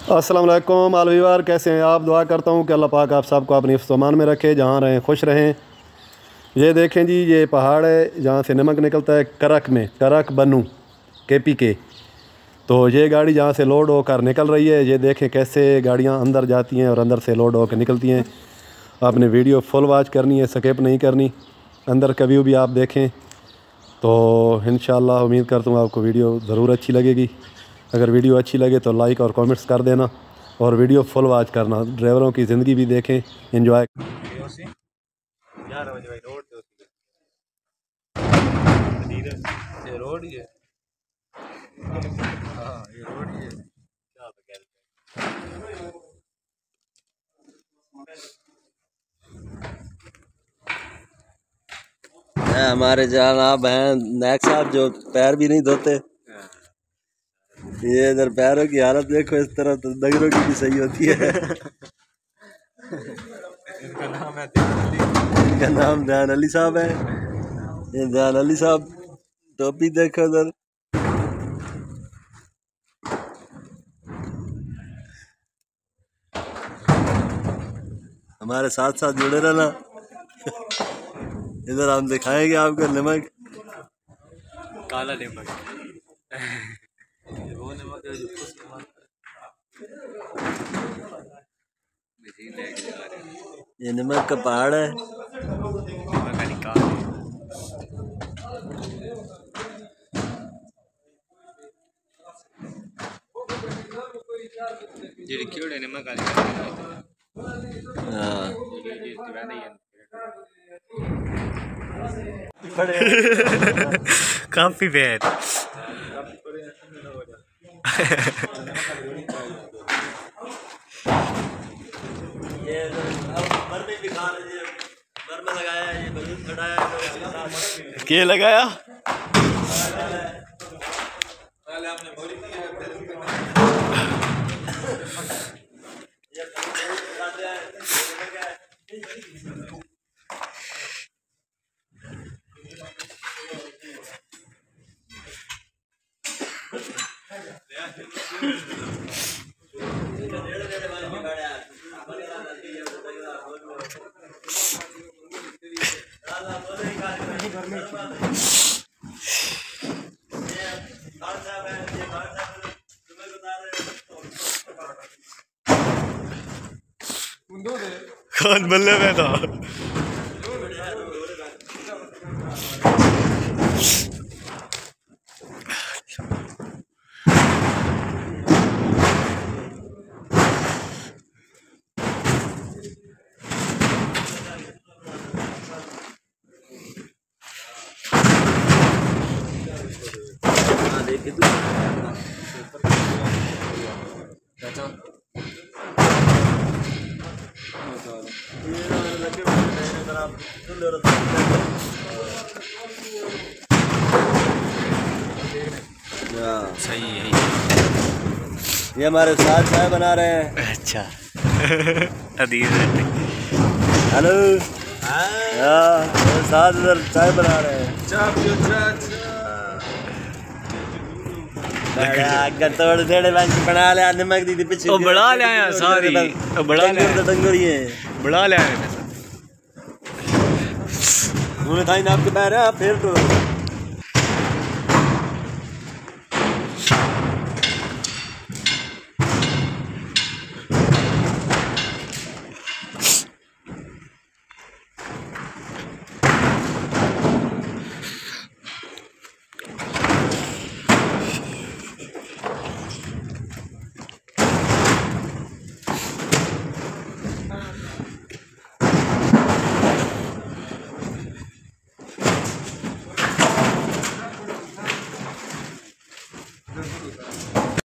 अस्सलाम वालेकुम आलवीवार, कैसे हैं आप? दुआ करता हूँ कि अल्लाह पाक आप सबको अपनी हिफ्ज़-ओ-अमान में रखे, जहाँ रहें खुश रहें। ये देखें जी, ये पहाड़ है जहाँ से नमक निकलता है करक में, करक बनू KP के। तो ये गाड़ी जहाँ से लोड होकर निकल रही है, ये देखें कैसे गाड़ियाँ अंदर जाती हैं और अंदर से लोड होकर निकलती हैं। आपने वीडियो फुल वॉच करनी है, स्किप नहीं करनी। अंदर का व्यू भी आप देखें तो इंशाअल्लाह उम्मीद करता हूँ आपको वीडियो ज़रूर अच्छी लगेगी। अगर वीडियो अच्छी लगे तो लाइक और कमेंट्स कर देना और वीडियो फुल वॉच करना। ड्राइवरों की ज़िंदगी भी देखें, एंजॉय। हमारे जनाब हैं नायक साहब जो पैर भी नहीं धोते। ये इधर पैरों की हालत देखो, इस तरह तो डगरों की भी सही होती है। इनका नाम ध्यान अली साहब है। ये ध्यान अली साहब, टोपी देखो इधर। हमारे साथ साथ जुड़े रहना। इधर हम दिखाएंगे आपको नमक, काला नमक। वो नमक है जो ये नमक का पहाड़ है। काफी बैड। क्या लगाया? कौन बल्ले में था? सही है। ये हमारे साथ चाय बना रहे हैं। अच्छा। अदीज हेलो। हाँ, साथ इधर चाय बना रहे हैं। थोड़े देर बना लिया नमक दी पीछे। ओ बड़ा ले आया सारी। ओ बड़ा ले आया डंगरी है। बड़ा ले आया। उन्हें थाई नाप के पैर है फिर तो